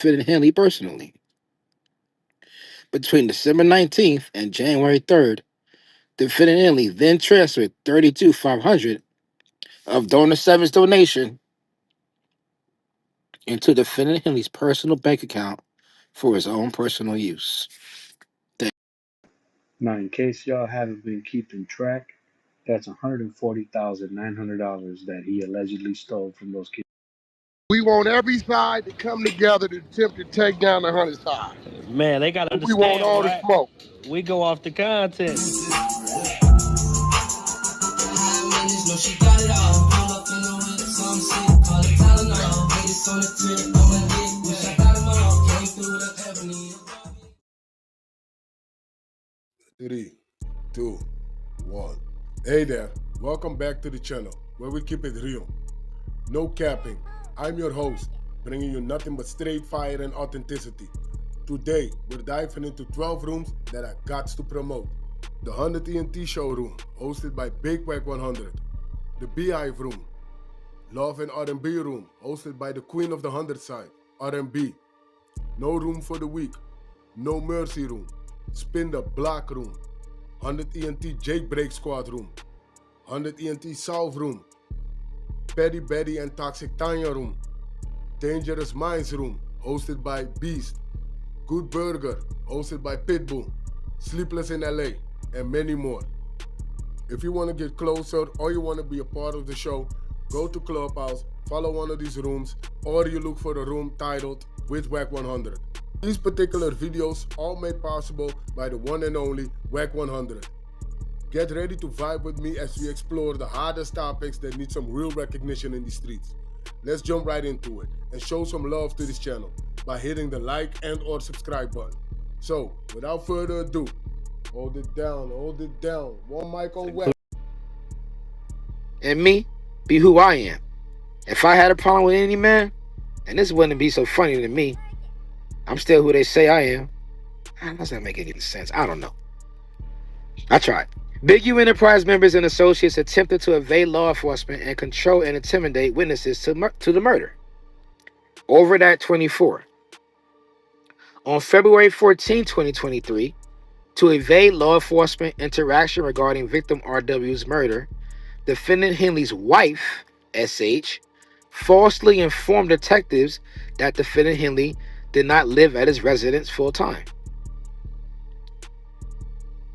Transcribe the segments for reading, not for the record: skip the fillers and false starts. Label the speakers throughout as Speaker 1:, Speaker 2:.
Speaker 1: defendant Henley personally. Between December 19th and January 3rd, defendant Henley then transferred 32,500 of donor seven's donation into defendant Henley's personal bank account for his own personal use.
Speaker 2: Now, in case y'all haven't been keeping track, that's $140,900 that he allegedly stole from those kids.
Speaker 3: We want every side to come together to attempt to take down the 100 side.
Speaker 4: Man, they gotta
Speaker 3: We want
Speaker 4: understand,
Speaker 3: all the
Speaker 4: Wack.
Speaker 3: smoke.
Speaker 4: We go off the content.
Speaker 3: Three, two, one. Hey there, welcome back to the channel where we keep it real. No capping. I'm your host, bringing you nothing but straight fire and authenticity. Today, we're diving into 12 rooms that I got to promote. The 100 ENT showroom, hosted by Big Wack100. The Beehive room. Love and R&B room, hosted by the queen of the 100 side, R&B. No room for the weak. No mercy room. Spin the block room. 100 ENT jailbreak squad room. 100 ENT solve room. Petty Betty and Toxic Tanya room. Dangerous Minds room, hosted by Beast. Good Burger, hosted by Pitbull. Sleepless in LA, and many more. If you want to get closer or you want to be a part of the show, go to Clubhouse, follow one of these rooms, or you look for a room titled with Wack100. These particular videos all made possible by the one and only Wack100. Get ready to vibe with me as we explore the hardest topics that need some real recognition in the streets. Let's jump right into it and show some love to this channel by hitting the like and or subscribe button. So, without further ado, hold it down. One mic on Wack.
Speaker 1: And me, be who I am. If I had a problem with any man, and this wouldn't be so funny to me, I'm still who they say I am. That doesn't make any sense. I don't know. I tried. Big U Enterprise members and associates attempted to evade law enforcement and control and intimidate witnesses to the murder. Over at 24. On February 14, 2023, to evade law enforcement interaction regarding victim RW's murder, defendant Henley's wife, SH, falsely informed detectives that defendant Henley did not live at his residence full time.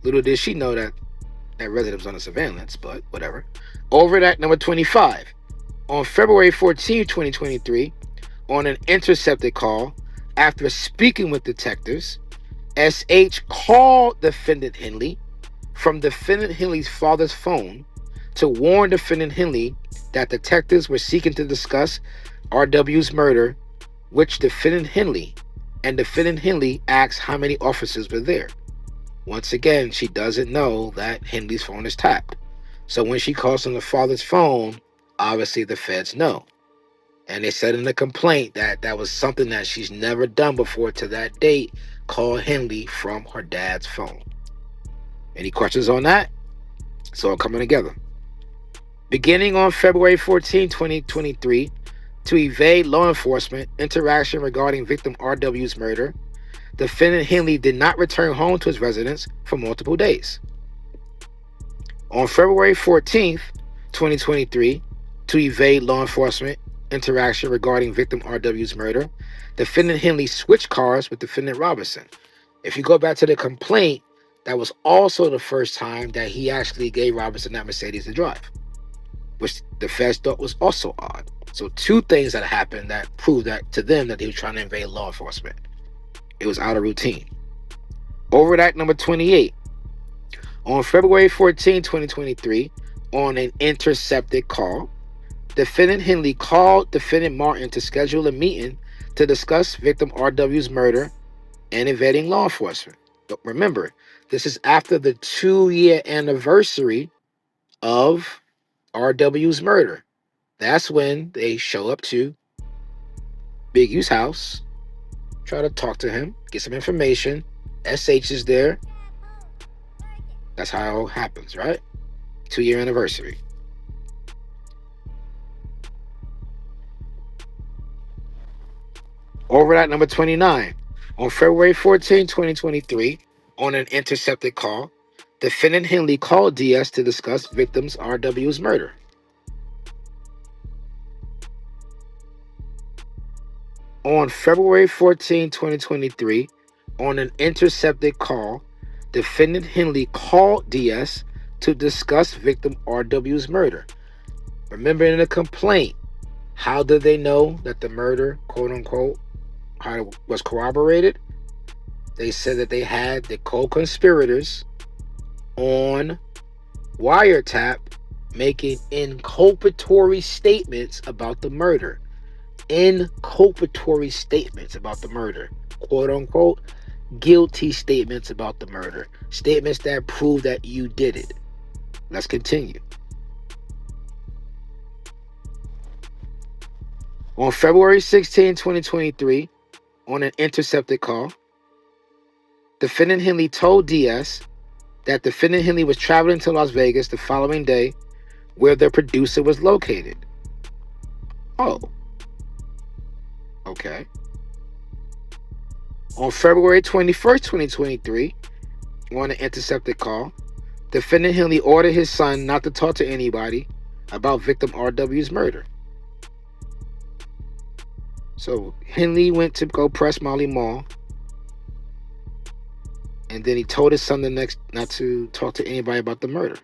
Speaker 1: Little did she know that resident was under surveillance, but whatever. Over at number 25. On February 14, 2023, on an intercepted call, after speaking with detectives, SH called defendant Henley from defendant Henley's father's phone to warn defendant Henley that detectives were seeking to discuss RW's murder, which defendant Henley asked how many officers were there. Once again, she doesn't know that Henley's phone is tapped. So when she calls on the father's phone, obviously the feds know. And they said in the complaint that that was something that she's never done before to that date, call Henley from her dad's phone. Any questions on that? It's all coming together. Beginning on February 14, 2023, to evade law enforcement interaction regarding victim RW's murder, defendant Henley did not return home to his residence for multiple days. On February 14th, 2023, to evade law enforcement interaction regarding victim RW's murder, defendant Henley switched cars with defendant Robinson. If you go back to the complaint, that was also the first time that he actually gave Robinson that Mercedes to drive, which the feds thought was also odd. So two things that happened that proved that to them that he was trying to invade law enforcement. It was out of routine. Over at number 28. On February 14, 2023, on an intercepted call, defendant Henley called defendant Martin to schedule a meeting to discuss victim RW's murder and evading law enforcement. But remember, this is after the 2-year anniversary of RW's murder. That's when they show up to Big U's house, try to talk to him, get some information. SH is there. That's how it all happens, right? 2-year anniversary. Overt number 29. On February 14, 2023, on an intercepted call, defendant Henley called DS to discuss victims RW's murder. On February 14, 2023, on an intercepted call, defendant Henley called DS to discuss victim RW's murder. Remember in the complaint, how did they know that the murder, quote unquote, how it was corroborated? They said that they had the co-conspirators on wiretap making inculpatory statements about the murder. Inculpatory statements about the murder. Quote unquote, guilty statements about the murder. Statements that prove that you did it. Let's continue. On February 16, 2023, on an intercepted call, defendant Henley told DS that defendant Henley was traveling to Las Vegas the following day where the producer was located. Oh. Okay. On February 21st, 2023, on an intercepted call, defendant Henley ordered his son not to talk to anybody about victim RW's murder. So Henley went to go press Molly Mall, and then he told his son the next not to talk to anybody about the murder.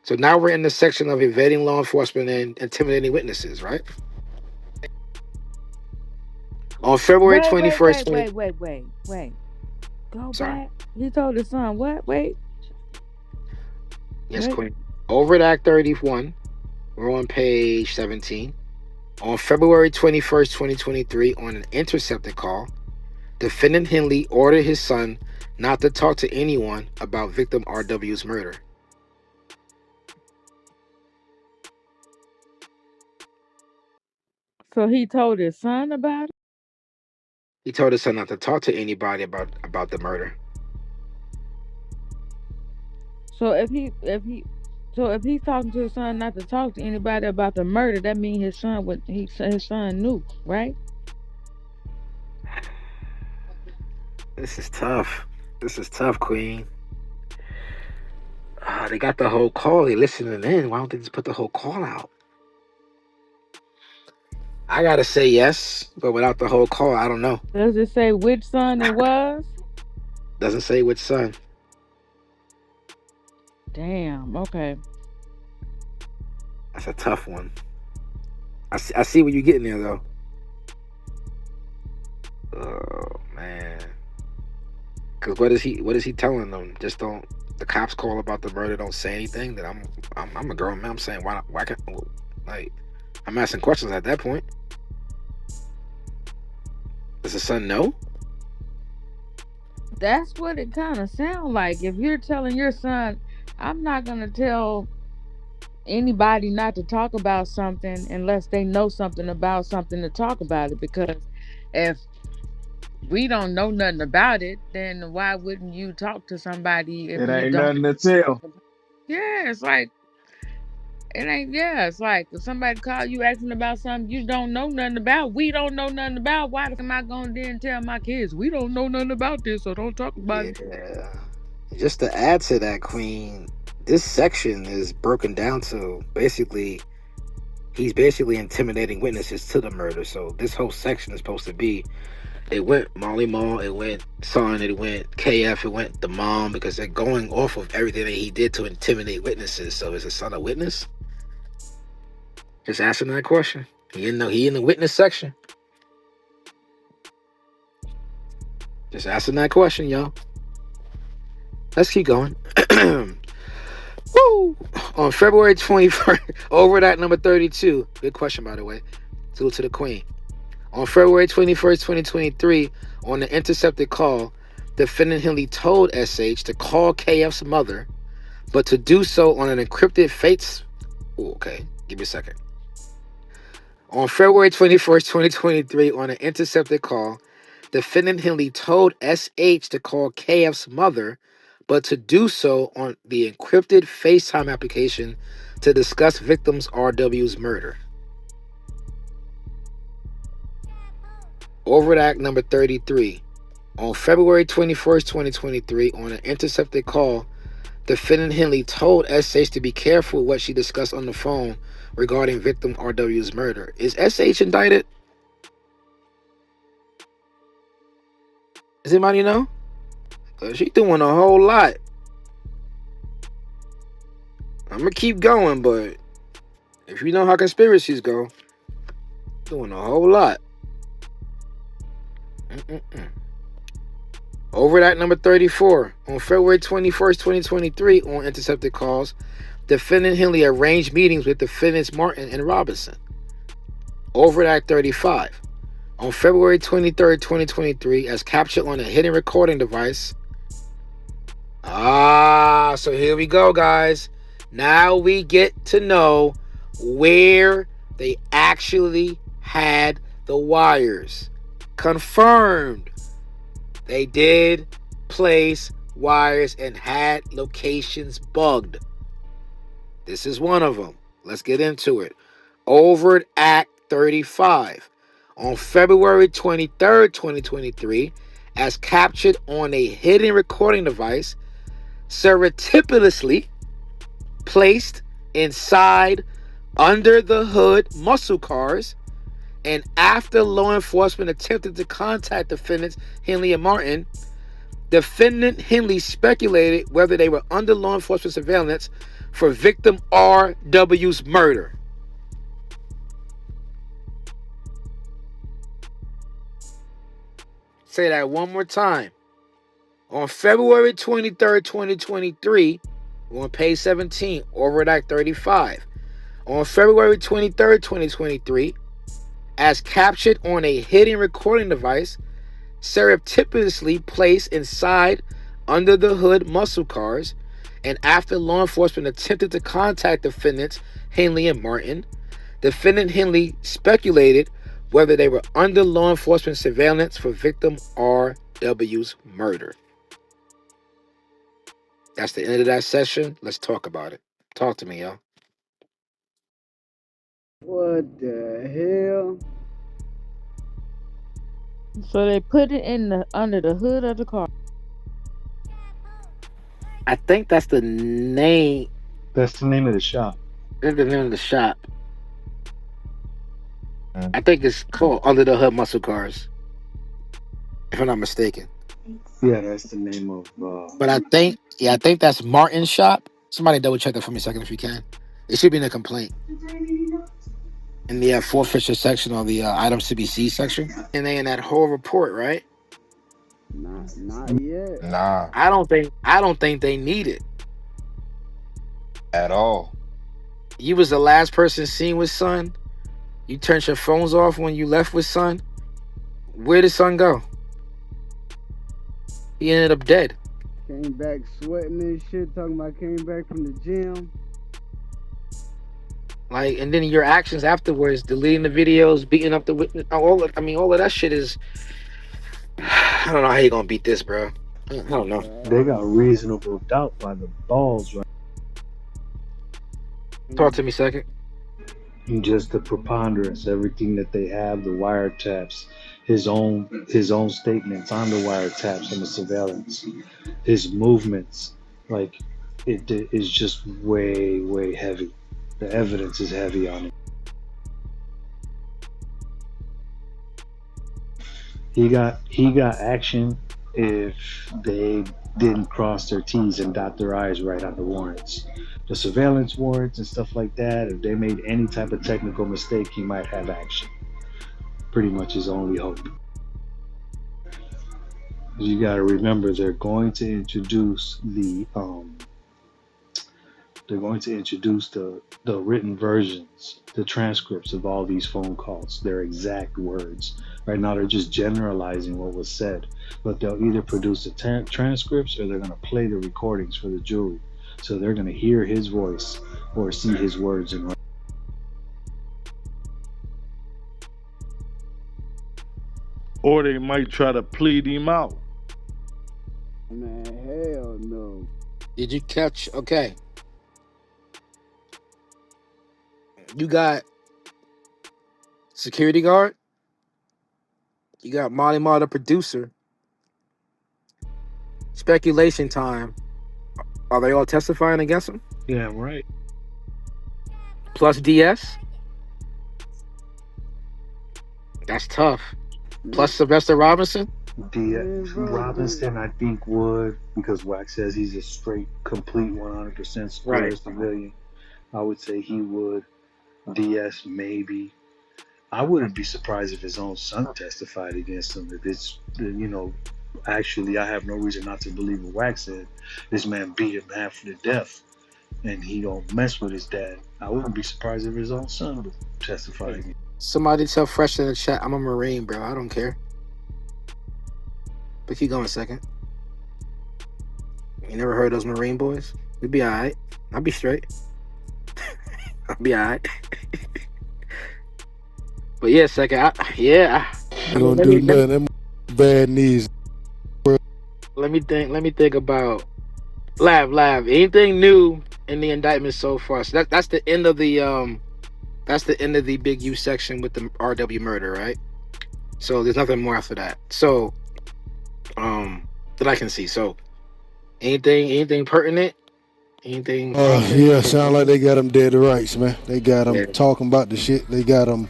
Speaker 1: So now we're in the section of evading law enforcement and intimidating witnesses, right? On February 21st,
Speaker 5: Wait. Go
Speaker 1: Sorry.
Speaker 5: back. He told his son what? Wait.
Speaker 1: Yes,
Speaker 5: Wait.
Speaker 1: Queen. Over at Act 31, we're on page 17. On February 21st, 2023, on an intercepted call, defendant Henley ordered his son not to talk to anyone about victim RW's murder.
Speaker 5: So he told his son about it?
Speaker 1: He told his son not to talk to anybody about the murder.
Speaker 5: So if he's talking to his son not to talk to anybody about the murder, that means his son knew, right?
Speaker 1: This is tough. This is tough, Queen. They got the whole call. They listening in. Why don't they just put the whole call out? I gotta say yes, but without the whole call, I don't know.
Speaker 5: Does it say which son it was?
Speaker 1: Doesn't say which son.
Speaker 5: Damn. Okay.
Speaker 1: That's a tough one. I see what you're getting there, though. Oh man. Cause what is he telling them? Just don't. The cops call about the murder. Don't say anything. That I'm a grown man. I'm saying why can't, like, I'm asking questions at that point. Does the son know?
Speaker 5: That's what it kind of sounds like. If you're telling your son, I'm not gonna tell anybody not to talk about something unless they know something about something to talk about it. Because if we don't know nothing about it, then why wouldn't you talk to somebody if
Speaker 2: It
Speaker 5: you
Speaker 2: ain't
Speaker 5: don't?
Speaker 2: nothing to tell.
Speaker 5: Yeah, it's like it ain't. Yeah, it's like if somebody call you asking about something you don't know nothing about, we don't know nothing about. Why am I gonna then tell my kids we don't know nothing about this, so don't talk about it?
Speaker 1: Yeah. Just to add to that, Queen, this section is broken down to basically he's basically intimidating witnesses to the murder. So this whole section is supposed to be, it went Molly Mall, it went son, it went KF, it went the mom, because they're going off of everything that he did to intimidate witnesses. So is his son a witness? Just asking that question. He in the witness section. Just asking that question, y'all. Let's keep going. Woo! On February 21st, over that number 32. Good question, by the way. Salute to the Queen. On February 21st, 2023, on the intercepted call, defendant Henley told SH to call KF's mother, but to do so on an encrypted face. Ooh, okay, give me a second. On February 21st, 2023, on an intercepted call, defendant Henley told SH to call KF's mother, but to do so on the encrypted FaceTime application to discuss victims RW's murder. Overt Act number 33. On February 21st, 2023, on an intercepted call, defendant Henley told SH to be careful what she discussed on the phone regarding victim RW's murder. Is SH indicted? Does anybody know? She doing a whole lot. I'm gonna keep going, but if you know how conspiracies go, doing a whole lot. Overt Act number 34. On February 21st, 2023, on intercepted calls, defendant Henley arranged meetings with defendants Martin and Robinson. Overt Act 35. On February 23rd, 2023, as captured on a hidden recording device. So here we go, guys. Now we get to know where they actually had the wires. Confirmed. They did place wires and had locations bugged. This is one of them. Let's get into it. Overt Act 35. On February 23rd, 2023, as captured on a hidden recording device, surreptitiously placed inside under the hood muscle cars, and after law enforcement attempted to contact defendants Henley and Martin, defendant Henley speculated whether they were under law enforcement surveillance for victim RW's murder. Say that one more time. On February 23rd, 2023, on page 17, Overt Act 35. On February 23rd, 2023, as captured on a hidden recording device, surreptitiously placed inside under the hood muscle cars, and after law enforcement attempted to contact defendants Henley and Martin, defendant Henley speculated whether they were under law enforcement surveillance for victim RW's murder. That's the end of that session. Let's talk about it. Talk to me, y'all.
Speaker 2: What the hell?
Speaker 5: So they put it under the hood of the car.
Speaker 1: I think that's the name.
Speaker 2: That's the name of the shop.
Speaker 1: That's the name of the shop. I think it's called Under the Hood Muscle Cars, if I'm not mistaken.
Speaker 2: Yeah, that's the name of.
Speaker 1: But I think that's Martin's shop. Somebody double check that for me a second if you can. It should be in the complaint. In the forfeiture section or the items to be seized section. And they in that whole report, right?
Speaker 2: Not yet.
Speaker 6: Nah,
Speaker 1: I don't think they need it.
Speaker 6: at all.
Speaker 1: You was the last person seen with son. You turned your phones off when you left with son. Where did son go? He ended up dead.
Speaker 2: Came back sweating and shit, talking about came back from the gym.
Speaker 1: Like, and then your actions afterwards, deleting the videos, beating up the witness, all of that shit is. I don't know how you gonna beat this, bro. I don't know.
Speaker 2: They got reasonable doubt by the balls, right?
Speaker 1: Talk to me a second.
Speaker 2: Just the preponderance, everything that they have, the wiretaps, his own statements on the wiretaps and the surveillance, his movements, like it is just way heavy. The evidence is heavy on it. He got action if they didn't cross their T's and dot their I's right on the warrants. The surveillance warrants and stuff like that, if they made any type of technical mistake, he might have action. Pretty much his only hope. You got to remember, they're going to introduce the written versions, the transcripts of all these phone calls, their exact words. Right now, they're just generalizing what was said, but they'll either produce the transcripts or they're going to play the recordings for the jury. So they're going to hear his voice or see his words in.
Speaker 7: Or they might try to plead him out.
Speaker 2: Man, hell no.
Speaker 1: Did you catch? Okay. You got security guard, You got Molly Marl, the producer. Speculation time. Are they all testifying against him?
Speaker 2: Yeah, right.
Speaker 1: Plus DS? That's tough. Plus Sylvester Robinson?
Speaker 2: Robinson, I think, would, because Wack says he's a straight, complete 100% square
Speaker 1: Right.
Speaker 2: civilian. I would say he would. DS, maybe. I wouldn't be surprised if his own son testified against him. If it's, actually, I have no reason not to believe what Wack said. This man beat him half to death, and he don't mess with his dad. I wouldn't be surprised if his own son would testify against.
Speaker 1: Somebody tell Fresh in the chat, I'm a Marine, bro. I don't care. But keep going a second. You never heard those Marine boys? We'd be alright. I'll be straight. I'll be alright. But yeah, second.
Speaker 8: You gonna do nothing. Them bad knees.
Speaker 1: Let me think about Lav. Anything new in the indictment so far? So that's the end of the big U section with the RW murder, right? So there's nothing more after that. So that I can see. So anything pertinent? Anything?
Speaker 8: Yeah, sound like they got them dead to rights, man. They got them talking about the shit. They got them.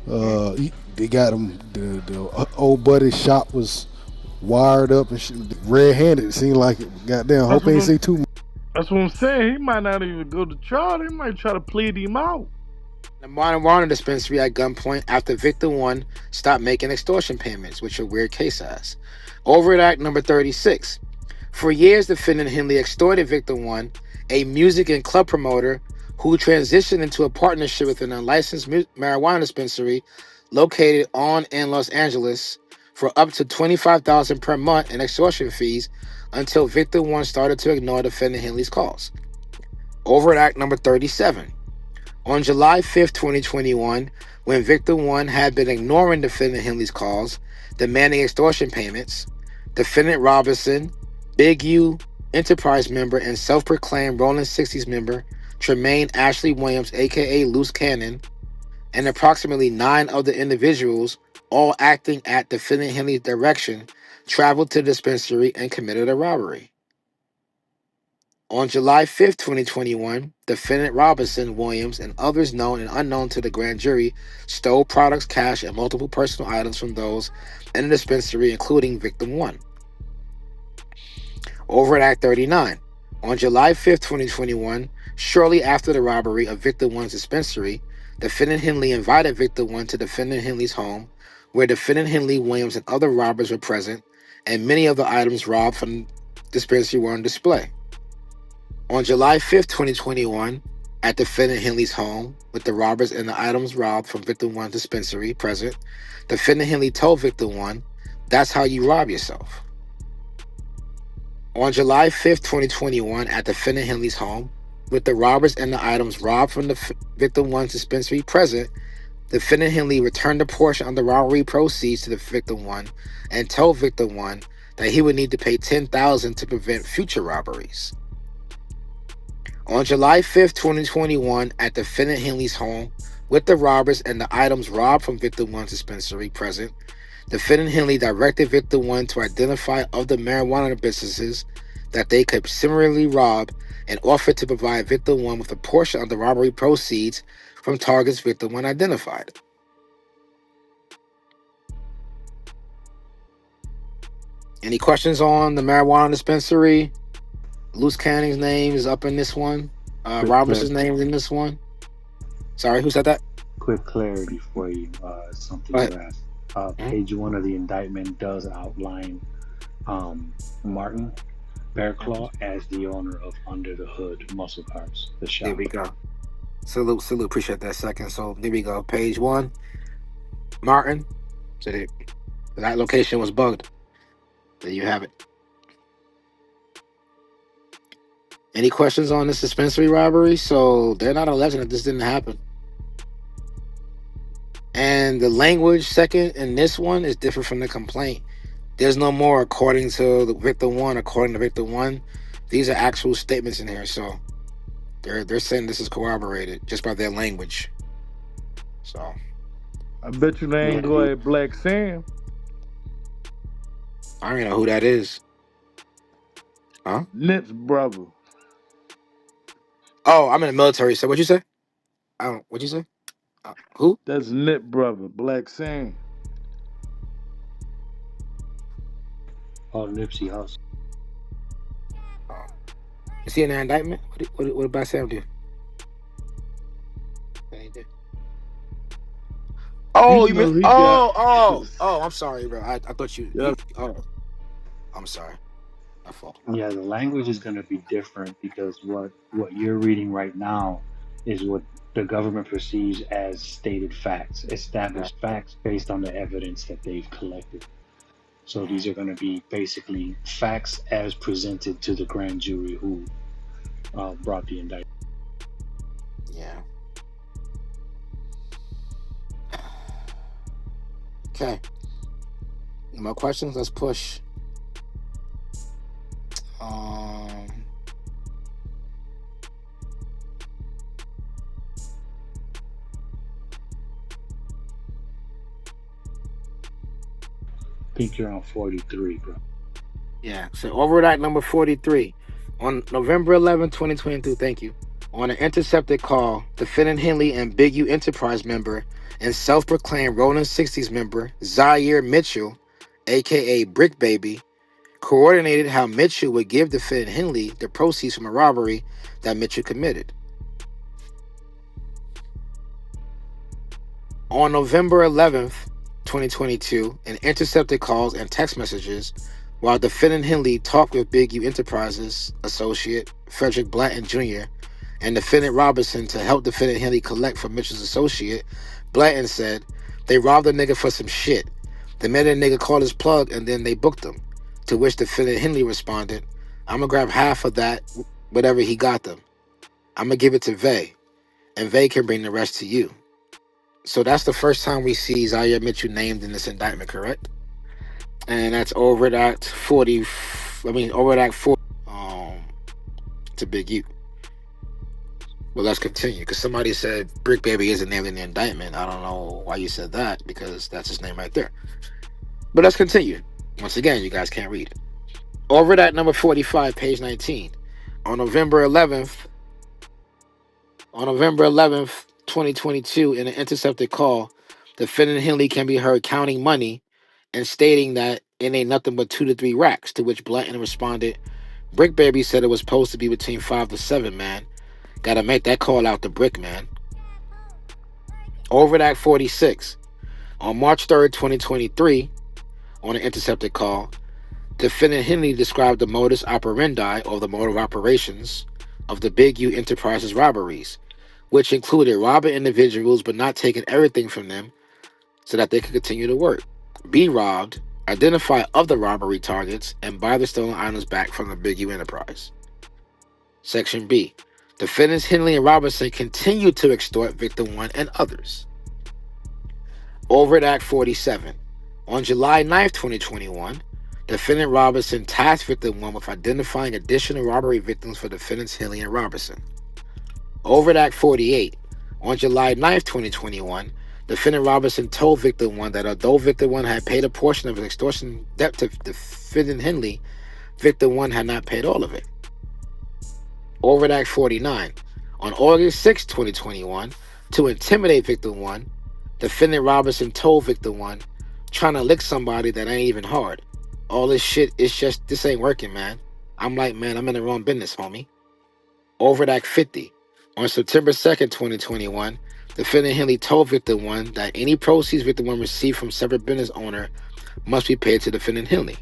Speaker 8: They got them. The old buddy's shop was wired up and shit, red-handed. It seemed like it. Goddamn. Hope ain't see too much.
Speaker 7: That's what I'm saying. He might not even go to trial. They might try to plead him out.
Speaker 1: The marijuana dispensary at gunpoint after Victim 1 stopped making extortion payments, which a weird case as. Overt Act number 36. For years, defendant Henley extorted Victim 1, a music and club promoter who transitioned into a partnership with an unlicensed marijuana dispensary located on in Los Angeles for up to $25,000 per month in extortion fees until Victim 1 started to ignore defendant Henley's calls. Overt Act number 37. On July 5th, 2021, when Victim 1 had been ignoring defendant Henley's calls, demanding extortion payments, defendant Robinson, Big U Enterprise member and self-proclaimed Rolling 60s member Tremaine Ashley Williams, aka Luce Cannon, and approximately 9 other individuals, all acting at defendant Henley's direction, traveled to the dispensary and committed a robbery. On July 5th, 2021, defendant Robinson, Williams, and others known and unknown to the grand jury stole products, cash, and multiple personal items from those in the dispensary, including Victim 1. Overt Act 39. On July 5th, 2021, shortly after the robbery of Victim 1's dispensary, defendant Henley invited Victim 1 to defendant Henley's home, where defendant Henley, Williams, and other robbers were present, and many of the items robbed from the dispensary were on display. On July 5th, 2021, at defendant Henley's home, with the robbers and the items robbed from Victim 1's dispensary present, defendant Henley told Victim 1, "That's how you rob yourself." On July 5th, 2021, at defendant Henley's home, with the robbers and the items robbed from the Victim 1's dispensary present, defendant Henley returned a portion of the robbery proceeds to the Victim 1 and told Victim 1 that he would need to pay $10,000 to prevent future robberies. On July 5th, 2021, at defendant Henley's home, with the robbers and the items robbed from Victim 1's dispensary present, defendant Henley directed Victim 1 to identify other marijuana businesses that they could similarly rob and offered to provide Victim 1 with a portion of the robbery proceeds from targets Victim 1 identified. Any questions on the marijuana dispensary? Luce Canning's name is up in this one. Robinson's name is in this one. Sorry, who said that?
Speaker 2: Quick clarity for you. Something you asked. Page 1 of the indictment does outline Martin Bearclaw as the owner of Under the Hood Muscle Cars, the shop.
Speaker 1: There we go. Salute. Appreciate that second. So there we go. Page 1. Martin. So that location was bugged. There you have it. Any questions on this dispensary robbery? So they're not alleging that this didn't happen. And the language second in this one is different from the complaint. There's no more according to the Victim 1, according to Victim 1. These are actual statements in here. So they're saying this is corroborated just by their language. So
Speaker 7: I bet you they ain't go at Black Sam.
Speaker 1: I don't even know who that is. Huh?
Speaker 7: Nip's brother.
Speaker 1: Oh, I'm in the military. So what'd you say? What'd you say? Who?
Speaker 7: That's Nip brother, Black Sam.
Speaker 2: Oh, Nipsey Hussle.
Speaker 1: Oh. Is he in the indictment? What did Sam do? What he did? Oh, you mean?
Speaker 7: He got.
Speaker 1: Oh! I'm sorry, bro. I thought you.
Speaker 7: Yeah,
Speaker 1: Oh, I'm sorry. My fault.
Speaker 2: Yeah, the language is going to be different because what you're reading right now is what the government perceives as stated facts, established facts based on the evidence that they've collected. So these are going to be basically facts as presented to the grand jury who brought the indictment.
Speaker 1: Yeah. Okay. Any more questions? Let's push.
Speaker 2: I think you're on 43, bro.
Speaker 1: Yeah. So Overt Act number 43. On November 11, 2022, thank you. On an intercepted call, defendant Henley and Big U Enterprise member and self-proclaimed Rolling 60s member Zaire Mitchell, aka Brick Baby, coordinated how Mitchell would give defendant Henley the proceeds from a robbery that Mitchell committed. On November 11th, 2022, in intercepted calls and text messages, while defendant Henley talked with Big U Enterprises associate Frederick Blanton Jr. and defendant Robinson to help defendant Henley collect from Mitchell's associate, Blanton said, "They robbed a nigga for some shit. They made a nigga call his plug and then they booked him." To which defendant Henley responded, "I'm gonna grab half of that, whatever he got them. I'm gonna give it to Vay, and Vay can bring the rest to you." So that's the first time we see Zaire Mitchell named in this indictment, correct? And that's Overt Act 40. Overt Act 4 to Big U. Well, let's continue, because somebody said Brick Baby isn't named in the indictment. I don't know why you said that, because that's his name right there. But let's continue. Once again, you guys can't read. Overt Act number 45, page 19. On November 11th, 2022, in an intercepted call, defendant Henley can be heard counting money and stating that it ain't nothing but 2 to 3 racks, to which Blanton responded, "Brick Baby said it was supposed to be between 5 to 7, man. Gotta make that call out to Brick, man." Overt Act 46. On March 3rd, 2023, on an intercepted call, defendant Henley described the modus operandi, or the mode of operations, of the Big U Enterprises robberies, which included robbing individuals but not taking everything from them so that they could continue to work, be robbed, identify other robbery targets, and buy the stolen items back from the Big U Enterprise. Section B. Defendants Henley and Robinson continued to extort Victim 1 and others. Overt Act 47. On July 9th, 2021, defendant Robinson tasked Victim 1 with identifying additional robbery victims for defendants Henley and Robinson. Overt Act 48. On July 9th, 2021, defendant Robinson told Victim 1 that although Victim 1 had paid a portion of his extortion debt to defendant Henley, Victim 1 had not paid all of it. Overt Act 49. On August 6, 2021, to intimidate Victim 1, defendant Robinson told Victim 1, "Trying to lick somebody that ain't even hard. All this shit is just, this ain't working, man." I'm like, "Man, I'm in the wrong business, homie." Overt Act 50. On September 2nd, 2021, defendant Henley told Victim 1 that any proceeds Victim 1 received from separate business owner must be paid to defendant Henley.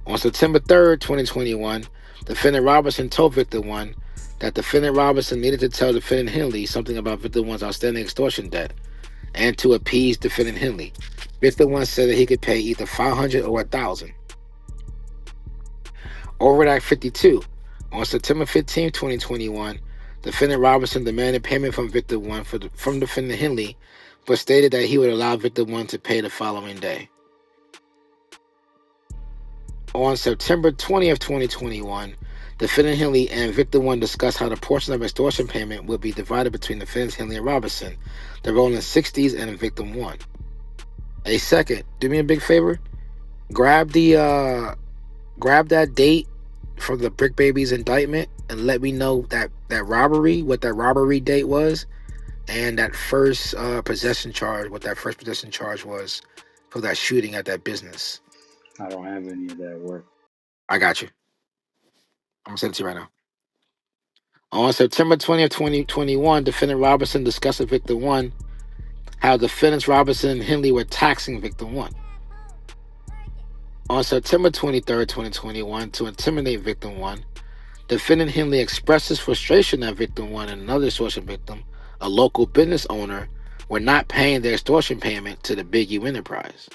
Speaker 1: On September 3rd, 2021, defendant Robinson told Victim 1 that defendant Robinson needed to tell defendant Henley something about Victim 1's outstanding extortion debt and to appease defendant Henley. Victim 1 said that he could pay either $500 or $1,000. Overt Act 52. On September 15, 2021, defendant Robinson demanded payment from Victim 1 from defendant Henley, but stated that he would allow Victim 1 to pay the following day. On September 20th, 2021, defendant Henley and Victim 1 discussed how the portion of extortion payment would be divided between defendants Henley and Robinson, the Rolling 60s, and Victim 1. A second, do me a big favor. grab that date from the Brick Baby's indictment and let me know that robbery, what that robbery date was, and that first possession charge, what that first possession charge was for that shooting at that business.
Speaker 2: I don't have any of that work.
Speaker 1: I got you. I'm gonna send it to you right now. On September 20th, 2021, defendant Robinson discussed with victim 1 how defendants Robinson and Henley were taxing victim 1. On September 23rd, 2021, to intimidate victim 1, defendant Henley expressed his frustration that victim 1 and another extortion victim, a local business owner, were not paying their extortion payment to the Big U enterprise.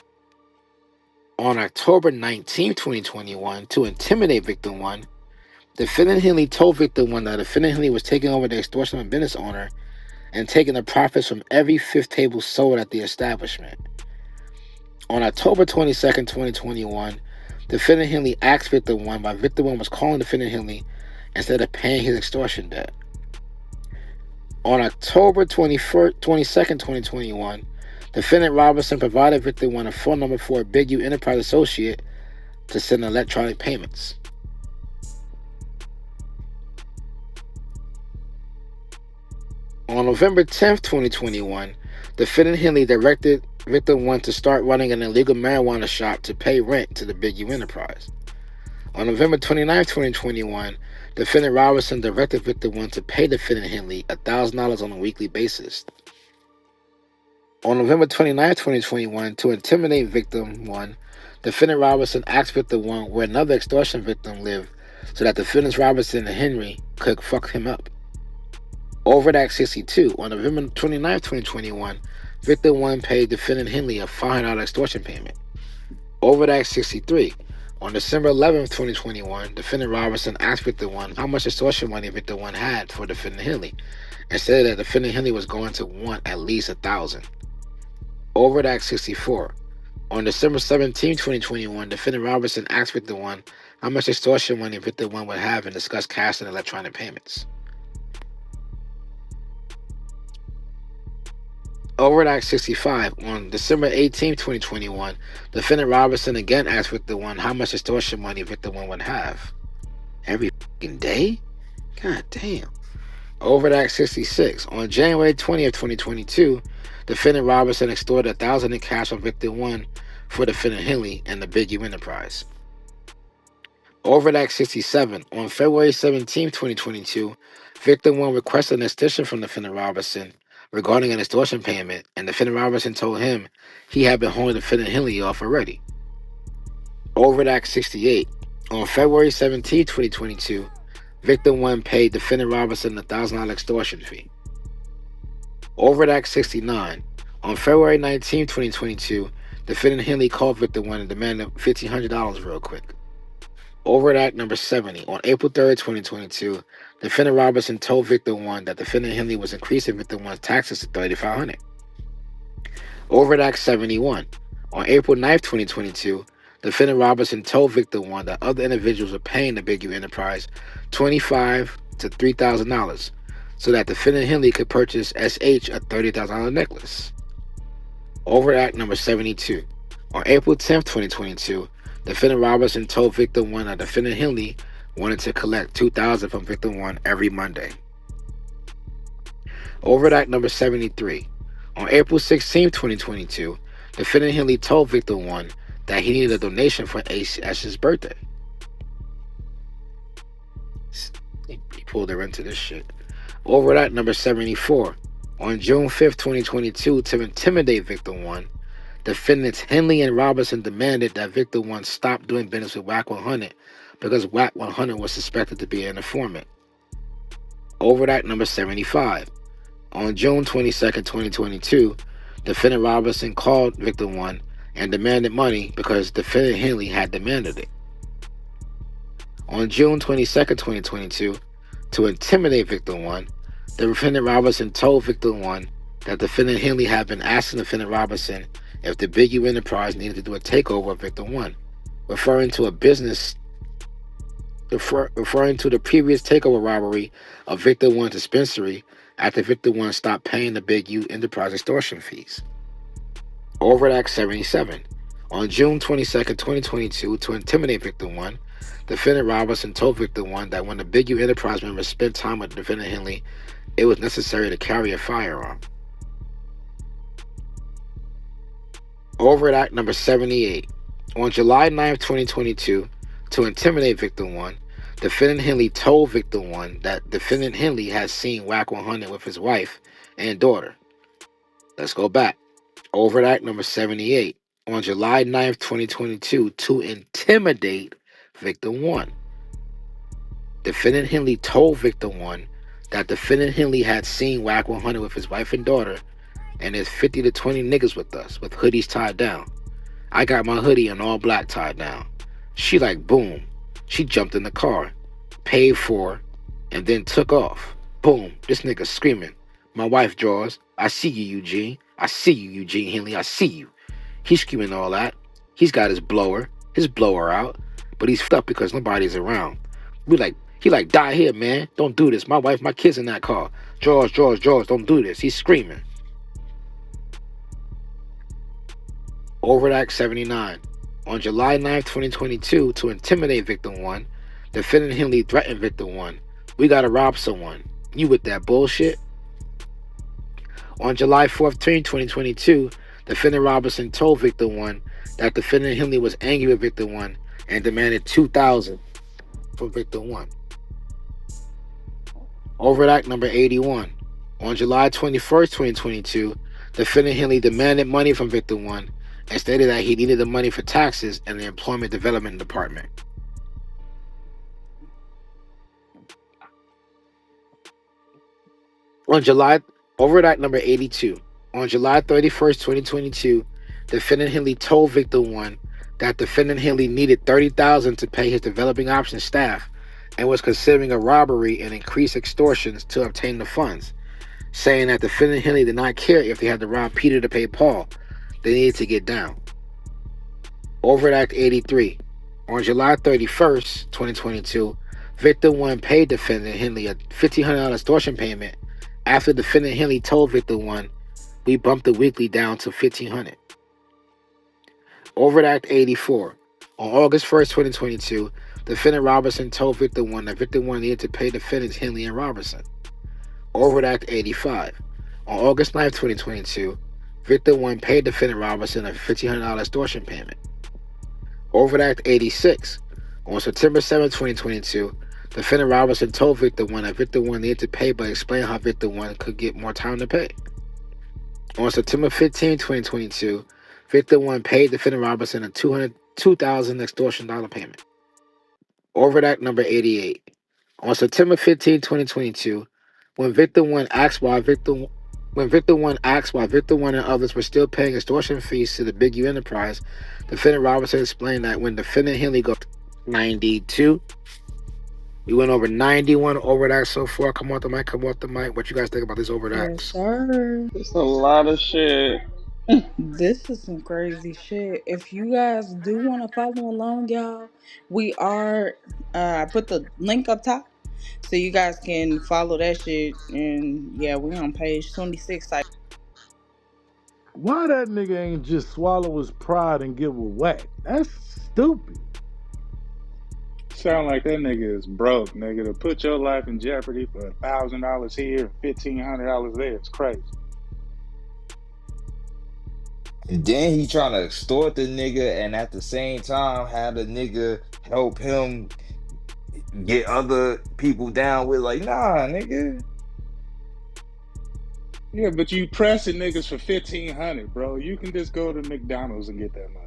Speaker 1: On October 19, 2021, to intimidate victim 1, defendant Henley told victim 1 that defendant Henley was taking over the extortion of a business owner and taking the profits from every fifth table sold at the establishment. On October 22nd, 2021, defendant Henley asked victim 1 why victim 1 was calling defendant Henley instead of paying his extortion debt. On October 22nd, 2021, defendant Robinson provided victim 1 a phone number for a Big U enterprise associate to send electronic payments. On November 10th, 2021, defendant Henley directed victim 1 to start running an illegal marijuana shop to pay rent to the Big U enterprise. On November 29th, 2021, defendant Robinson directed victim 1 to pay defendant Henley $1,000 on a weekly basis. On November 29th, 2021, to intimidate victim 1, defendant Robinson asked victim 1 where another extortion victim lived so that defendants Robinson and Henry could fuck him up. Overt Act 62, on November 29th, 2021, victim 1 paid defendant Henley a $500 extortion payment. Overt Act 63, on December 11th, 2021, defendant Robinson asked victim 1 how much extortion money victim 1 had for defendant Henley and said that defendant Henley was going to want at least $1,000. Overt Act 64, on December 17th, 2021, defendant Robinson asked victim 1 how much extortion money victim 1 would have and discussed cash and electronic payments. Overt Act 65, on December 18, 2021, defendant Robinson again asked victim 1 how much extortion money victim 1 would have. Every fucking day? God damn. Overt Act 66, on January 20th, 2022, defendant Robinson extorted $1,000 in cash from victim 1 for defendant Henley and the Big U enterprise. Overt Act 67, on February 17, 2022, victim 1 requested an extension from defendant Robinson regarding an extortion payment, and defendant Robinson told him he had been holding defendant Henley off already. Overt Act 68, on February 17, 2022, victim 1 paid defendant Robinson a $1,000 extortion fee. Overt Act 69, on February 19, 2022, defendant Henley called victim 1 and demanded $1,500 real quick. Overt Act number 70, on April 3rd, 2022, defendant Robinson told victim 1 that defendant Henley was increasing victim 1's taxes to $3,500. Overt Act 71, on April 9th, 2022, defendant Robinson told victim 1 that other individuals were paying the Big U enterprise $2,500 to $3,000 so that defendant Henley could purchase SH a $30,000 necklace. Overt Act number 72, on April 10th, 2022, defendant Robinson told victim 1 that defendant Henley wanted to collect $2,000 from victim 1 every Monday. Overt Act number 73, on April 16, 2022, defendant Henley told victim 1 that he needed a donation for Ash's birthday. He pulled her into this shit. Overt Act number 74, on June 5th, 2022, to intimidate victim 1, defendants Henley and Robinson demanded that victim 1 stop doing business with Wack100 because Wack100 was suspected to be an informant. Overt Act number 75, on June 22nd, 2022, defendant Robinson called victim 1 and demanded money because defendant Henley had demanded it. On June 22nd, 2022, to intimidate victim 1, defendant Robinson told victim 1 that defendant Henley had been asking defendant Robinson if the Big U enterprise needed to do a takeover of victim 1, referring to the previous takeover robbery of victim 1's dispensary after victim 1 stopped paying the Big U enterprise extortion fees. Overt Act 77, On June 22nd, 2022, to intimidate victim 1, defendant Robinson told victim 1 that when the Big U Enterprise members spent time with defendant Henley, it was necessary to carry a firearm. Overt Act number 78. On July 9th, 2022, to intimidate victim 1, defendant Henley told victim 1 that defendant Henley has seen Wack100 with his wife and daughter. Let's go back. Overt Act number 78. On July 9th, 2022, to intimidate victim 1. Defendant Henley told victim 1 that defendant Henley had seen Wack100 with his wife and daughter, and there's 50 to 20 niggas with us, with hoodies tied down. I got my hoodie in all black tied down. She like, boom. She jumped in the car, paid for, and then took off. Boom. This nigga screaming. My wife draws. I see you, Eugene. I see you, Eugene Henley. I see you. He's screaming all that. He's got his blower out, but he's fucked up because nobody's around. He like, die here, man. Don't do this. My wife, my kids in that car. Draws, don't do this. He's screaming. Overt Act 79. On July 9th, 2022, to intimidate victim 1, defendant Henley threatened victim 1. We gotta rob someone. You with that bullshit? On July 14th, 2022, defendant Robinson told victim 1 that defendant Henley was angry with victim 1 and demanded $2,000 from victim 1. Overt Act number 81. On July 21st, 2022, defendant Henley demanded money from victim 1 and stated that he needed the money for taxes and the Employment Development Department. Overt Act number 82. On July 31st, 2022, defendant Henley told victim 1 that defendant Henley needed $30,000 to pay his developing options staff and was considering a robbery and increased extortions to obtain the funds, saying that defendant Henley did not care if they had to rob Peter to pay Paul. They needed to get down. Overt Act 83. On July 31st, 2022, victim 1 paid defendant Henley a $1,500 extortion payment after defendant Henley told victim 1, we bumped the weekly down to $1,500. Overt Act 84. On August 1st, 2022, defendant Robinson told victim 1 that victim 1 needed to pay defendants Henley and Robinson. Overt Act 85. On August 9th, 2022, victim 1 paid defendant Robinson a $1,500 extortion payment. Overt Act 86. On September 7, 2022, defendant Robinson told victim 1 that victim 1 needed to pay but explained how victim 1 could get more time to pay. On September 15, 2022, victim 1 paid defendant Robinson a $2,000 extortion payment. Overt Act number 88. On September 15, 2022, when victim 1 asked why victim 1 and others were still paying extortion fees to the Big U Enterprise, defendant Robinson explained that when defendant Henley got 92, we went over 91 overt acts so far. Come off the mic. What you guys think about these overt acts?
Speaker 9: Yes, sir.
Speaker 10: It's a lot of shit.
Speaker 9: This is some crazy shit. If you guys do want to follow along, y'all, we are. I put the link up top so you guys can follow that shit. And yeah, we on page 26.
Speaker 7: Why that nigga ain't just swallow his pride and get with Wack? That's stupid.
Speaker 10: Sound like that nigga is broke, nigga. To put your life in jeopardy for $1,000 here, $1,500 there, it's crazy.
Speaker 6: And then he trying to extort the nigga and at the same time have the nigga help him get other people down with like, nah, nigga.
Speaker 10: Yeah, but you pressing niggas for $1,500, bro. You can just go to McDonald's and get that money.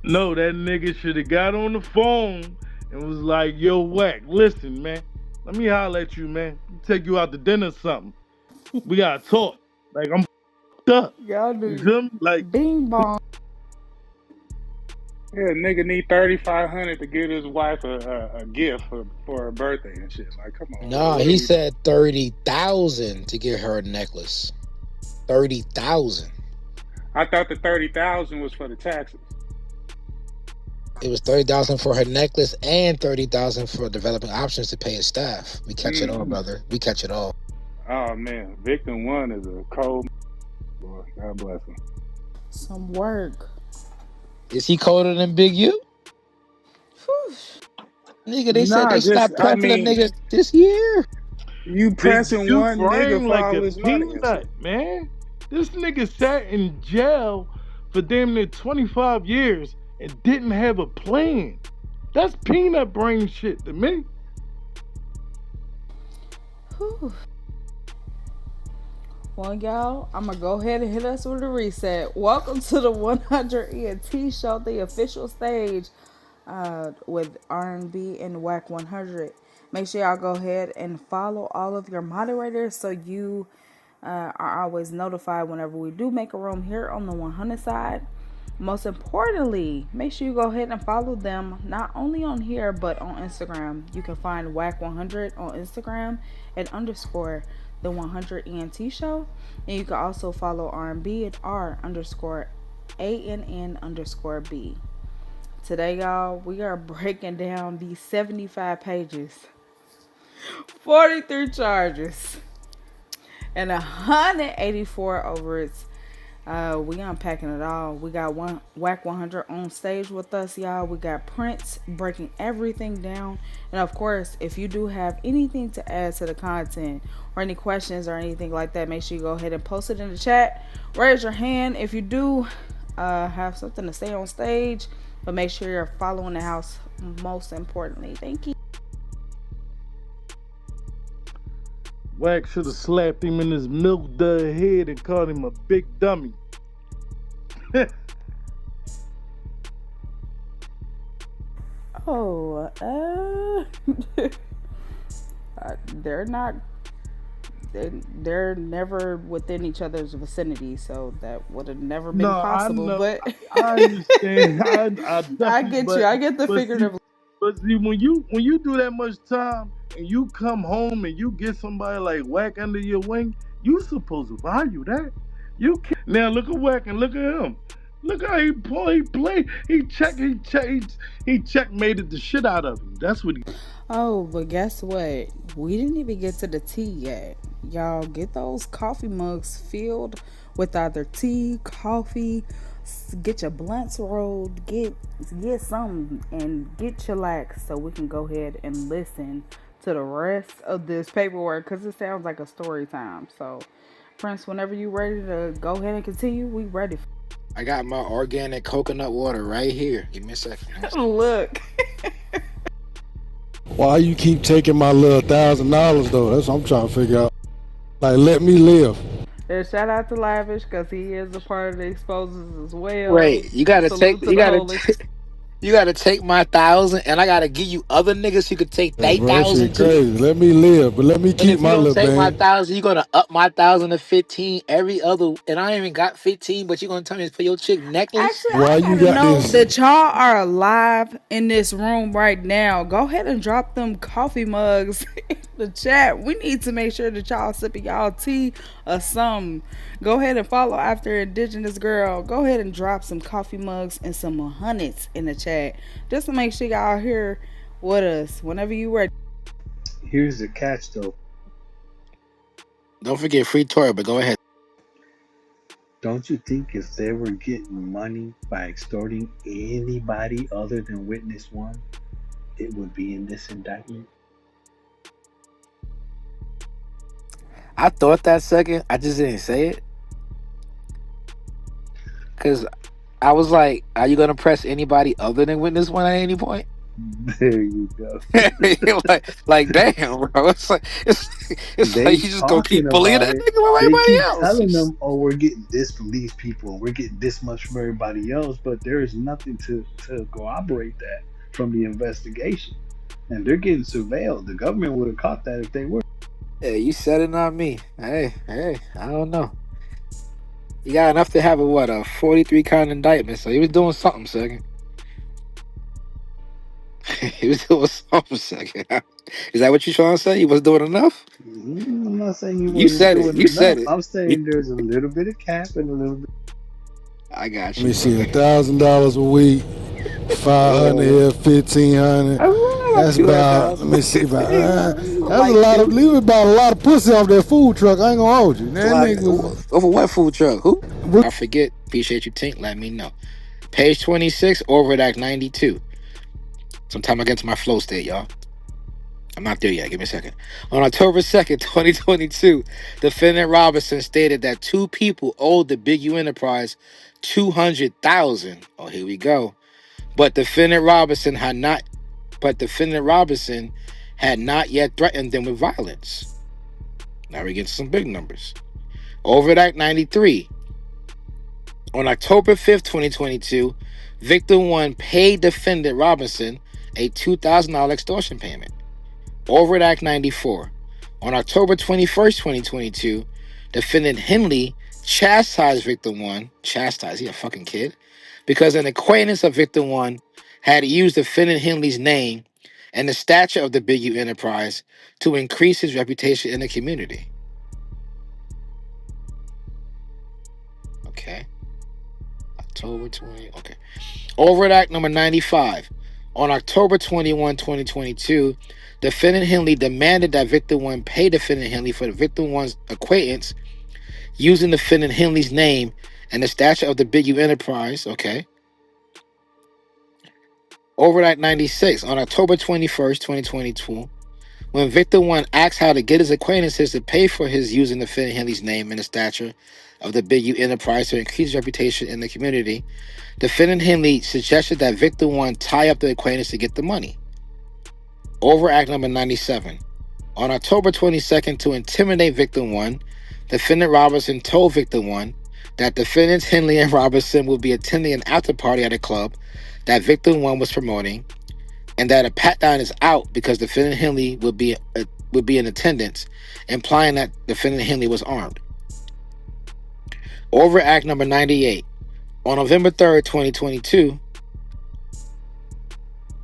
Speaker 7: No, that nigga should have got on the phone and was like, yo, Wack, listen, man. Let me holler at you, man. Take you out to dinner or something. We gotta talk. Like, I'm up.
Speaker 9: Y'all do.
Speaker 7: You feel me? Like,
Speaker 9: Bing bong.
Speaker 10: Yeah, nigga need $3,500 to get his wife a gift for her birthday and shit. Like, come on.
Speaker 1: No, he said $30,000 to get her a necklace. $30,000.
Speaker 10: I thought the $30,000 was for the taxes.
Speaker 1: It was $30,000 for her necklace and $30,000 for developing options to pay his staff. We catch it all, brother. We catch it all.
Speaker 10: Oh man, victim 1 is a cold boy. God bless him.
Speaker 9: Some work.
Speaker 1: Is he colder than Big U?
Speaker 9: Whew.
Speaker 1: Nigga, they said
Speaker 10: Nah,
Speaker 1: they
Speaker 10: just
Speaker 1: stopped
Speaker 10: I
Speaker 1: pressing the
Speaker 10: mean,
Speaker 1: nigga this year.
Speaker 10: you
Speaker 7: Big
Speaker 10: pressing
Speaker 7: U
Speaker 10: one nigga
Speaker 7: brain
Speaker 10: for
Speaker 7: like
Speaker 10: all
Speaker 7: a
Speaker 10: his money and shit.
Speaker 7: peanut, man. This nigga sat in jail for damn near 25 years and didn't have a plan. That's peanut brain shit to me.
Speaker 9: Whew. Well, y'all, I'm gonna go ahead and hit us with a reset. Welcome to the 100 ENT show, the official stage with R&B and Wack 100. Make sure y'all go ahead and follow all of your moderators so you are always notified whenever we do make a room here on the 100 side. Most importantly, make sure you go ahead and follow them not only on here but on Instagram. You can find Wack100 on Instagram and underscore the 100 ENT show. And you can also follow R&B at R underscore ANN underscore B. Today, y'all, we are breaking down these 75 pages, 43 charges, and 184 overages. We unpacking it all. We got Wack100 on stage with us, y'all. We got Prince breaking everything down. And of course, if you do have anything to add to the content or any questions or anything like that, make sure you go ahead and post it in the chat. Raise your hand if you do have something to say on stage. But make sure you're following the house most importantly. Thank you.
Speaker 7: Wack should have slapped him in his milk dud head and called him a big dummy.
Speaker 9: Oh, they're not. They're never within each other's vicinity, so that would have never
Speaker 7: No,
Speaker 9: been
Speaker 7: I
Speaker 9: possible.
Speaker 7: know,
Speaker 9: But
Speaker 7: I understand. I
Speaker 9: I
Speaker 7: definitely,
Speaker 9: get you. I get the
Speaker 7: but see,
Speaker 9: figurative.
Speaker 7: when you do that much time and you come home and you get somebody like Wack under your wing, you supposed to value that. You can't. Now look at Wack and look at him. Look how he played. He checkmated the shit out of him. That's what he.
Speaker 9: Oh, but guess what? We didn't even get to the tea yet. Y'all get those coffee mugs filled with either tea, coffee. Get your blunts rolled. Get something and get chillaxed so we can go ahead and listen to the rest of this paperwork because it sounds like a story time. So, Prince, whenever you ready to go ahead and continue, we ready.
Speaker 1: I got my organic coconut water right here. Give me a second.
Speaker 9: Look.
Speaker 8: Why you keep taking my little $1,000 though? That's what I'm trying to figure out. Like, let me live.
Speaker 9: And shout out to Lavish because he is a part of the exposures as well.
Speaker 1: Wait, you gotta take
Speaker 9: Salute to the whole.
Speaker 1: you gotta take my 1,000 and I gotta give you other niggas who could take
Speaker 8: Yeah,
Speaker 1: their
Speaker 8: bro, that shit
Speaker 1: 1,000 too.
Speaker 8: crazy. Let me live, but let me
Speaker 1: And
Speaker 8: keep
Speaker 1: if you
Speaker 8: my
Speaker 1: don't
Speaker 8: little
Speaker 1: take my
Speaker 8: band.
Speaker 1: 1,000, you're gonna up my 1,000 to 15 every other, and I ain't even got 15, but you're gonna tell me it's for your chick necklace?
Speaker 9: Actually,
Speaker 8: Why
Speaker 9: I
Speaker 8: you
Speaker 9: gotta
Speaker 8: got
Speaker 9: know
Speaker 8: this?
Speaker 9: that y'all are alive in this room right now. Go ahead and drop them coffee mugs in the chat. We need to make sure that y'all sipping y'all tea or something. Go ahead and follow after Indigenous Girl. Go ahead and drop some coffee mugs and some hundreds in the chat just to make sure y'all here with us whenever you ready.
Speaker 2: Here's the catch though.
Speaker 1: Don't forget free tour, but go ahead.
Speaker 2: Don't you think if they were getting money by extorting anybody other than witness one, it would be in this indictment?
Speaker 1: I thought that second, I just didn't say it. Cause I was like, are you gonna press anybody other than witness one at any point?
Speaker 2: There you go.
Speaker 1: like damn, bro. It's like
Speaker 2: They
Speaker 1: you just gonna
Speaker 2: talking
Speaker 1: keep bullying
Speaker 2: about
Speaker 1: that
Speaker 2: it.
Speaker 1: nigga with
Speaker 2: They
Speaker 1: everybody
Speaker 2: keep
Speaker 1: else.
Speaker 2: telling them, "Oh, we're getting this from these people, and we're getting this much from everybody else," but there is nothing to corroborate that from the investigation, and they're getting surveilled. The government would have caught that if they were.
Speaker 1: Yeah, you said it, not me. Hey, I don't know. You got enough to have a 43 count indictment, so he was doing something second. He was doing something second. Is that what you trying to say? He was doing enough?
Speaker 2: I'm not saying he
Speaker 1: You
Speaker 2: wasn't
Speaker 1: said it.
Speaker 2: doing
Speaker 1: You said
Speaker 2: enough.
Speaker 1: it.
Speaker 2: I'm
Speaker 1: You-
Speaker 2: saying there's a little bit of cap and a little bit.
Speaker 1: I got
Speaker 8: Let
Speaker 1: you,
Speaker 8: me
Speaker 1: bro.
Speaker 8: see, $1,000 a week, 500
Speaker 1: Uh,
Speaker 8: here, 1,500.
Speaker 1: I love
Speaker 8: That's
Speaker 1: you at
Speaker 8: about. Let
Speaker 1: thousand.
Speaker 8: me see, about. That's a
Speaker 1: Like
Speaker 8: lot of.
Speaker 1: you.
Speaker 8: Leave about a lot of pussy off that food truck. I ain't gonna hold you. That
Speaker 1: Like
Speaker 8: nigga was.
Speaker 1: over what food truck? Who? I forget. Appreciate you, Tink. Let me know. Page 26, Overt Act 92. Sometime I get to my flow state, y'all. I'm not there yet. Give me a second. On October 2nd, 2022, defendant Robinson stated that two people owed the Big U Enterprise $200,000. Oh, here we go. But defendant Robinson had not yet threatened them with violence. Now we get to some big numbers. Overt Act 93. On October 5th, 2022, Victim 1 paid defendant Robinson a $2,000 extortion payment. Overt Act 94. On October 21st, 2022, defendant Henley chastised Victim 1. Chastised, he a fucking kid. Because an acquaintance of Victim 1 had used defendant Henley's name and the stature of the Big U Enterprise to increase his reputation in the community. Okay. October 20. Okay. Overt Act number 95. On October 21, 2022, defendant Henley demanded that Victim 1 pay defendant Henley for the Victim 1's acquaintance using defendant Henley's name and the stature of the Big U Enterprise. Okay. Overt Act 96. On October 21st, 2022, when Victim 1 asked how to get his acquaintances to pay for his using defendant Henley's name and the stature of the Big U Enterprise to increase his reputation in the community, defendant Henley suggested that Victim 1 tie up the acquaintance to get the money. Overt Act number 97. On October 22nd, to intimidate Victim 1, defendant Robinson told Victim 1 that defendants Henley and Robinson would be attending an after party at a club that Victim 1 was promoting, and that a pat-down is out because defendant Henley would be in attendance, implying that defendant Henley was armed. Overt Act number 98. On November 3rd, 2022,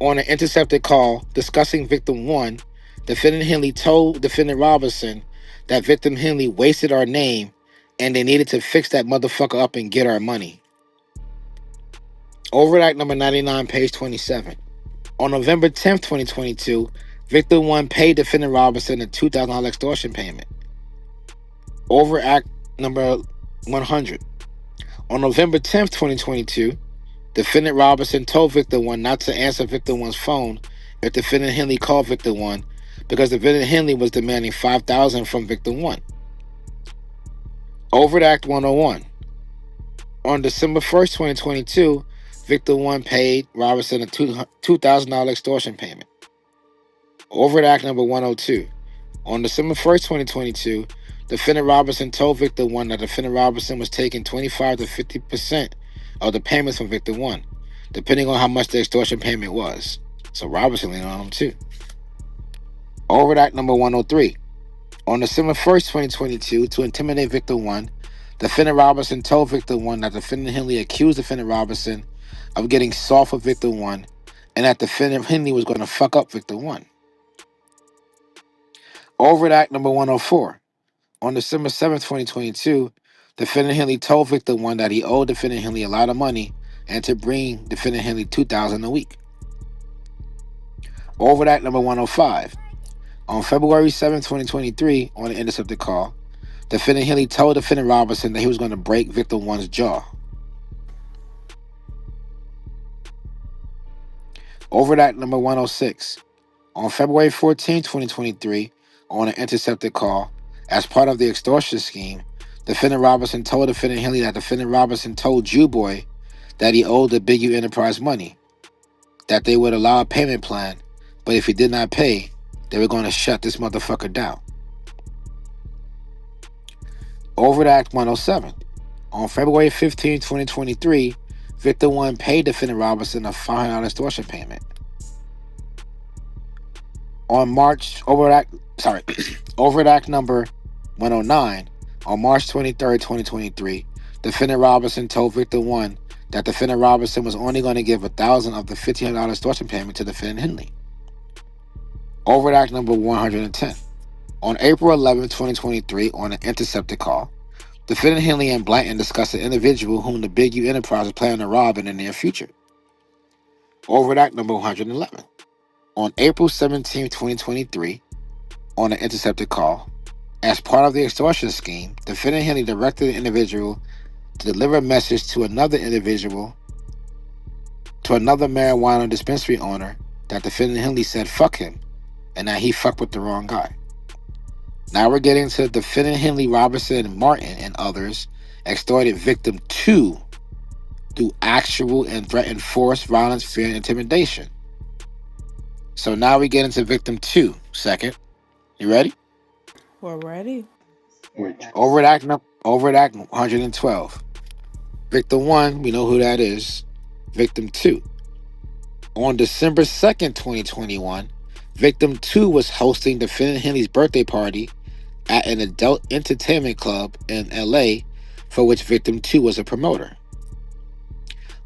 Speaker 1: on an intercepted call discussing Victim 1, defendant Henley told defendant Robinson that Victim Henley wasted our name and they needed to fix that motherfucker up and get our money. Overt Act number 99, page 27. On November 10th, 2022, Victim 1 paid defendant Robinson a $2,000 extortion payment. Overt Act number 100. On November 10th, 2022, defendant Robinson told Victim 1 not to answer Victim 1's phone if defendant Henley called Victim 1 because defendant Henley was demanding $5,000 from Victim 1. Overt Act 101. On December 1st, 2022, Victim 1 paid Robinson a $2,000 extortion payment. Overt Act number 102. On December 1st, 2022, defendant Robinson told Victim 1 that defendant Robinson was taking 25 to 50% of the payments from Victim 1, depending on how much the extortion payment was. So Robinson leaned on him too. Overt Act number 103. On December 1st, 2022, to intimidate Victim 1, defendant Robinson told Victim 1 that defendant Henley accused defendant Robinson of getting soft with Victim 1 and that defendant Henley was going to fuck up Victim 1. Overt Act number 104. On December 7th, 2022, defendant Henley told Victim 1 that he owed defendant Henley a lot of money and to bring defendant Henley $2,000 a week. Overt Act number 105. On February 7th, 2023, on an intercepted call, defendant Henley told defendant Robinson that he was going to break Victim 1's jaw. Overt Act number 106. On February 14, 2023, on an intercepted call, as part of the extortion scheme, defendant Robinson told defendant Henley that defendant Robinson told Jewboy that he owed the Big U Enterprise money, that they would allow a payment plan, but if he did not pay, they were going to shut this motherfucker down. Overt Act 107. On February 15, 2023, Victim 1 paid defendant Robinson a $500 extortion payment. On Overt Act number 109, on March 23rd, 2023, defendant Robinson told Victim 1 that defendant Robinson was only going to give $1,000 of the $1,500 extortion payment to defendant Henley. Overt Act number 110. On April 11, 2023, on an intercepted call, defendant Henley and Blanton discussed an individual whom the Big U Enterprise was planning to rob in the near future. Overt Act number 111. On April 17, 2023, on an intercepted call, as part of the extortion scheme, defendant Henley directed the individual to deliver a message to another individual, to another marijuana dispensary owner, that defendant Henley said fuck him and that he fucked with the wrong guy. Now we're getting to defendant Henley, Robinson, Martin, and others extorted victim 2 through actual and threatened force, violence, fear, and intimidation. So now we get into victim 2. Second, you ready?
Speaker 9: We're ready.
Speaker 2: Which
Speaker 1: Overt Act 112. Victim 1, we know who that is. Victim 2. On December 2nd, 2021, victim 2 was hosting defendant Henley's birthday party at an adult entertainment club in LA, for which victim 2 was a promoter.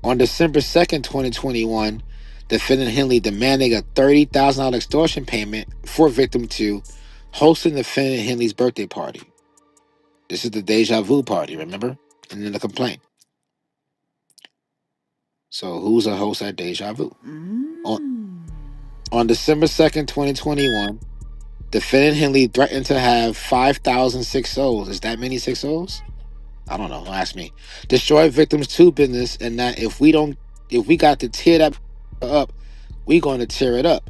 Speaker 1: On December 2nd, 2021, defendant Henley demanding a $30,000 extortion payment for victim 2 hosting defendant Henley's birthday party. This is the deja vu party, remember? And then the complaint. So who's a host at deja vu? On December 2nd, 2021, defendant Henley threatened to have 5,006 souls. Is that many 6 souls? I don't know. Don't ask me. Destroy victims 2 business, and that if we got to tear that up, we going to tear it up.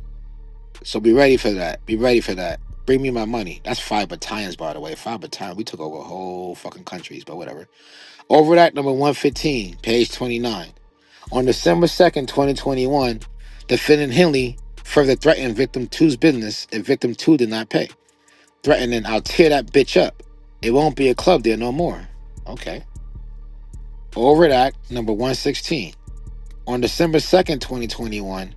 Speaker 1: So be ready for that. Be ready for that. Bring me my money. That's 5 battalions, by the way. 5 battalions. We took over whole fucking countries, but whatever. Overt Act number 115, page 29. On December 2nd, 2021, defendant Henley further threatened victim 2's business if victim 2 did not pay. Threatening, I'll tear that bitch up. It won't be a club there no more. Okay. Overt Act number 116. On December 2nd, 2021,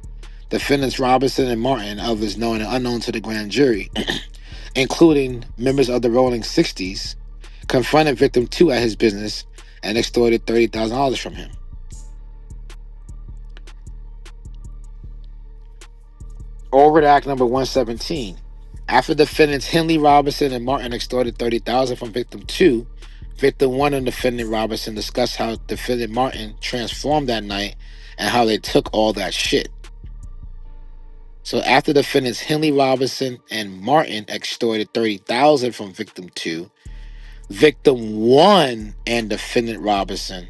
Speaker 1: defendants Robinson and Martin and others known and unknown to the grand jury, including members of the Rolling 60s, confronted victim 2 at his business and extorted $30,000 from him. Overt Act number 117. After defendants Henley, Robinson, and Martin extorted $30,000 from victim 2, victim 1 and defendant Robinson discussed how defendant Martin transformed that night and how they took all that shit. So after defendants Henley, Robinson, and Martin extorted $30,000 from victim 2, victim 1 and defendant Robinson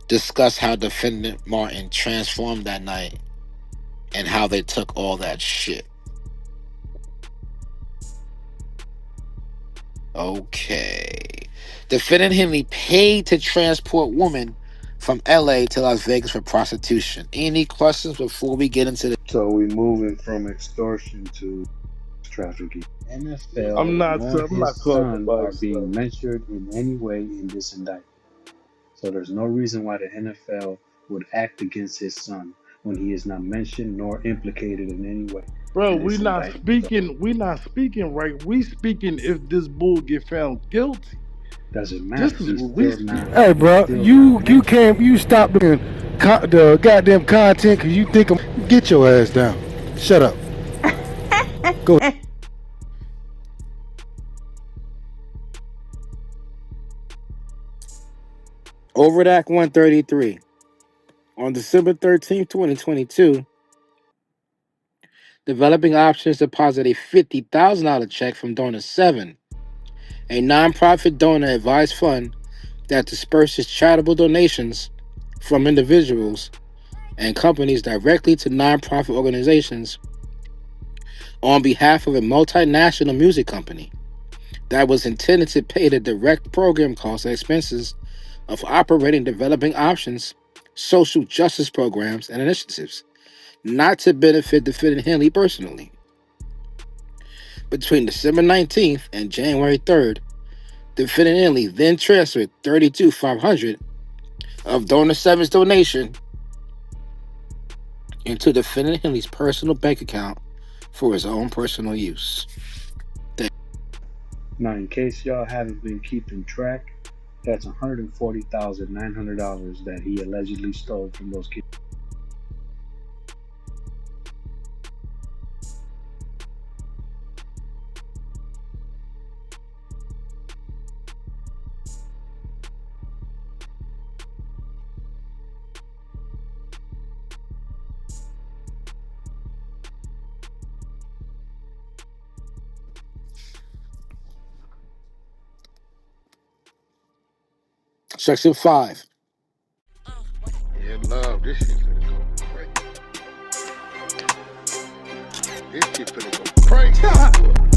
Speaker 1: discussed how defendant Martin transformed that night and how they took all that shit. Okay. Defendant Henley paid to transport woman from LA to Las Vegas for prostitution. Any questions before we get into the...
Speaker 2: So we moving from extortion to trafficking.
Speaker 7: I'm
Speaker 2: NFL
Speaker 7: not
Speaker 2: nor his
Speaker 7: talking
Speaker 2: son
Speaker 7: about
Speaker 2: are being
Speaker 7: extortion.
Speaker 2: mentioned in any way in this indictment. So there's no reason why the NFL would act against his son when he is not mentioned nor implicated in any way
Speaker 7: Bro,
Speaker 2: in this indictment. So
Speaker 7: we not speaking right. We speaking if this bull get found guilty.
Speaker 2: doesn't
Speaker 7: This
Speaker 2: matter.
Speaker 7: is what we speaking.
Speaker 8: Hey,
Speaker 2: He's
Speaker 8: bro,
Speaker 2: still not
Speaker 8: you
Speaker 2: mentioned.
Speaker 8: can't stop doing the goddamn content because you think I'm get your ass down. Shut up. Go.
Speaker 1: Overt Act 133. On December 13th, 2022, Developing Options deposited a $50,000 check from Donor 7, a nonprofit donor advised fund that disperses charitable donations from individuals and companies directly to nonprofit organizations on behalf of a multinational music company that was intended to pay the direct program costs and expenses of operating Developing Options, social justice programs, and initiatives, not to benefit defendant Henley personally. Between December 19th and January 3rd, defendant Henley then transferred $32,500 of Donor 7's donation into defendant Henley's personal bank account for his own personal use.
Speaker 2: Now, in case y'all haven't been keeping track, that's $140,900 that he allegedly stole from those kids.
Speaker 1: Section 5. Yeah, love. This shit finna go crazy. This shit finna go crazy.